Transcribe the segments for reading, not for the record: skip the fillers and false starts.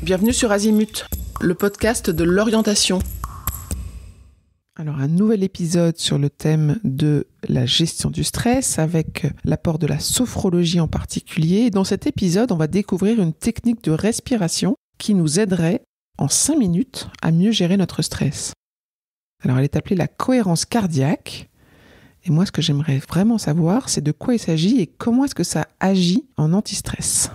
Bienvenue sur Azimut, le podcast de l'orientation. Alors, un nouvel épisode sur le thème de la gestion du stress avec l'apport de la sophrologie en particulier. Et dans cet épisode, on va découvrir une technique de respiration qui nous aiderait en 5 minutes à mieux gérer notre stress. Alors, elle est appelée la cohérence cardiaque. Et moi, ce que j'aimerais vraiment savoir, c'est de quoi il s'agit et comment est-ce que ça agit en anti-stress.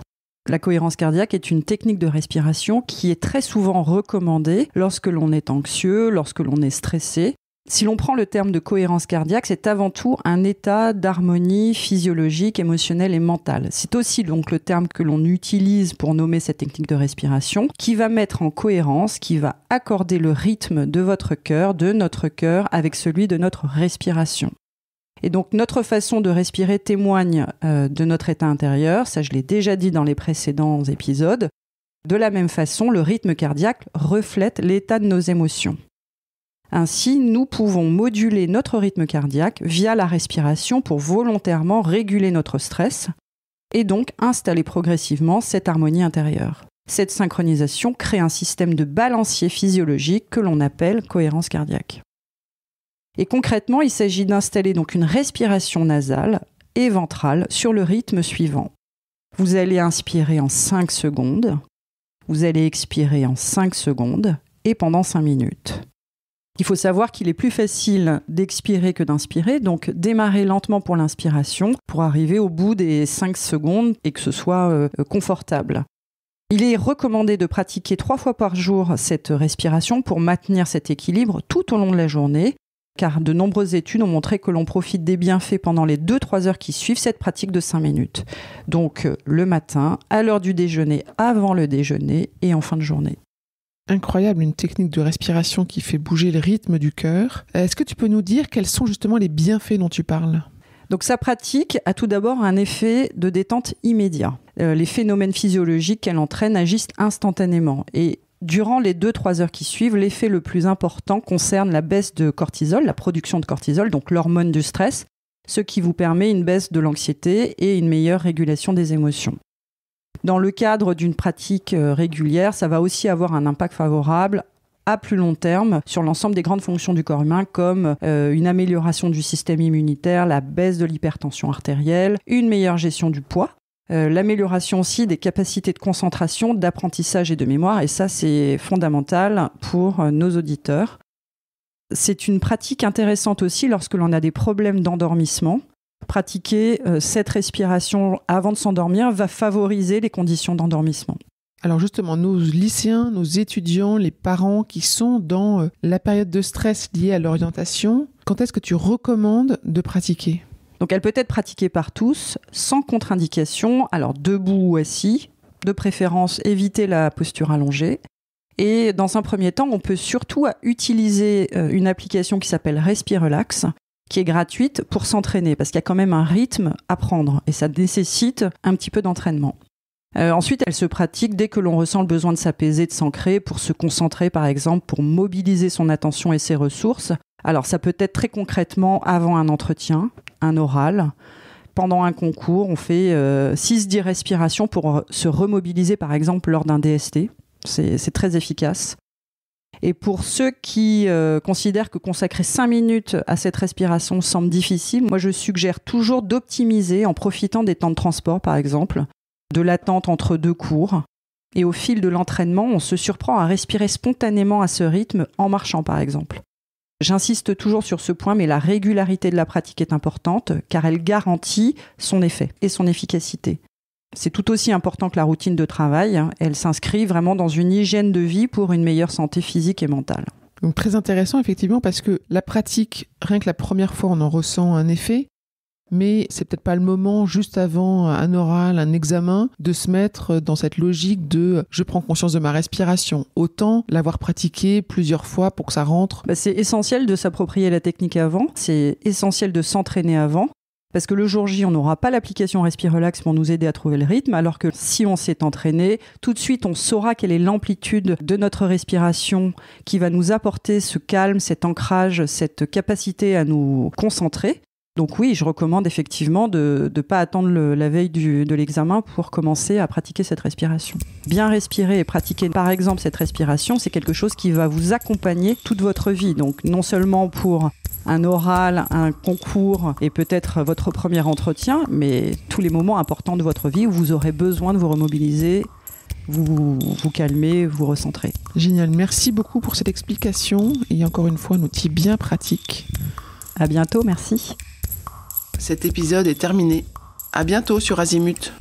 La cohérence cardiaque est une technique de respiration qui est très souvent recommandée lorsque l'on est anxieux, lorsque l'on est stressé. Si l'on prend le terme de cohérence cardiaque, c'est avant tout un état d'harmonie physiologique, émotionnelle et mentale. C'est aussi donc le terme que l'on utilise pour nommer cette technique de respiration, qui va mettre en cohérence, qui va accorder le rythme de votre cœur, de notre cœur, avec celui de notre respiration. Et donc notre façon de respirer témoigne de notre état intérieur, ça je l'ai déjà dit dans les précédents épisodes. De la même façon, le rythme cardiaque reflète l'état de nos émotions. Ainsi, nous pouvons moduler notre rythme cardiaque via la respiration pour volontairement réguler notre stress et donc installer progressivement cette harmonie intérieure. Cette synchronisation crée un système de balancier physiologique que l'on appelle cohérence cardiaque. Et concrètement, il s'agit d'installer donc une respiration nasale et ventrale sur le rythme suivant. Vous allez inspirer en 5 secondes, vous allez expirer en 5 secondes et pendant 5 minutes. Il faut savoir qu'il est plus facile d'expirer que d'inspirer, donc démarrer lentement pour l'inspiration pour arriver au bout des 5 secondes et que ce soit confortable. Il est recommandé de pratiquer 3 fois par jour cette respiration pour maintenir cet équilibre tout au long de la journée, car de nombreuses études ont montré que l'on profite des bienfaits pendant les 2-3 heures qui suivent cette pratique de 5 minutes. Donc le matin, à l'heure du déjeuner, avant le déjeuner et en fin de journée. Incroyable, une technique de respiration qui fait bouger le rythme du cœur. Est-ce que tu peux nous dire quels sont justement les bienfaits dont tu parles ? Donc sa pratique a tout d'abord un effet de détente immédiat. Les phénomènes physiologiques qu'elle entraîne agissent instantanément. Et durant les 2-3 heures qui suivent, l'effet le plus important concerne la baisse de cortisol, la production de cortisol, donc l'hormone du stress, ce qui vous permet une baisse de l'anxiété et une meilleure régulation des émotions. Dans le cadre d'une pratique régulière, ça va aussi avoir un impact favorable à plus long terme sur l'ensemble des grandes fonctions du corps humain comme une amélioration du système immunitaire, la baisse de l'hypertension artérielle, une meilleure gestion du poids, l'amélioration aussi des capacités de concentration, d'apprentissage et de mémoire, et ça c'est fondamental pour nos auditeurs. C'est une pratique intéressante aussi lorsque l'on a des problèmes d'endormissement. Pratiquer cette respiration avant de s'endormir va favoriser les conditions d'endormissement. Alors justement, nos lycéens, nos étudiants, les parents qui sont dans la période de stress liée à l'orientation, quand est-ce que tu recommandes de pratiquer ? Donc elle peut être pratiquée par tous, sans contre-indication, alors debout ou assis, de préférence éviter la posture allongée. Et dans un premier temps, on peut surtout utiliser une application qui s'appelle Respirelax, qui est gratuite pour s'entraîner, parce qu'il y a quand même un rythme à prendre et ça nécessite un petit peu d'entraînement. Ensuite, elle se pratique dès que l'on ressent le besoin de s'apaiser, de s'ancrer, pour se concentrer par exemple, pour mobiliser son attention et ses ressources. Alors ça peut être très concrètement avant un entretien, un oral. Pendant un concours, on fait 6-10 respirations pour se remobiliser par exemple lors d'un DST. C'est très efficace. Et pour ceux qui considèrent que consacrer 5 minutes à cette respiration semble difficile, moi je suggère toujours d'optimiser en profitant des temps de transport par exemple, de l'attente entre 2 cours. Et au fil de l'entraînement, on se surprend à respirer spontanément à ce rythme en marchant par exemple. J'insiste toujours sur ce point, mais la régularité de la pratique est importante car elle garantit son effet et son efficacité. C'est tout aussi important que la routine de travail. Elle s'inscrit vraiment dans une hygiène de vie pour une meilleure santé physique et mentale. Donc très intéressant effectivement parce que la pratique, rien que la première fois on en ressent un effet, mais c'est peut-être pas le moment juste avant un oral, un examen, de se mettre dans cette logique de je prends conscience de ma respiration. Autant l'avoir pratiqué plusieurs fois pour que ça rentre. C'est essentiel de s'approprier la technique avant, c'est essentiel de s'entraîner avant. Parce que le jour J, on n'aura pas l'application Respirelax pour nous aider à trouver le rythme, alors que si on s'est entraîné, tout de suite, on saura quelle est l'amplitude de notre respiration qui va nous apporter ce calme, cet ancrage, cette capacité à nous concentrer. Donc oui, je recommande effectivement de ne pas attendre la veille de l'examen pour commencer à pratiquer cette respiration. Bien respirer et pratiquer par exemple cette respiration, c'est quelque chose qui va vous accompagner toute votre vie. Donc non seulement pour un oral, un concours et peut-être votre premier entretien, mais tous les moments importants de votre vie où vous aurez besoin de vous remobiliser, vous calmer, vous recentrer. Génial, merci beaucoup pour cette explication et encore une fois un outil bien pratique. À bientôt, merci. Cet épisode est terminé. À bientôt sur Azimut.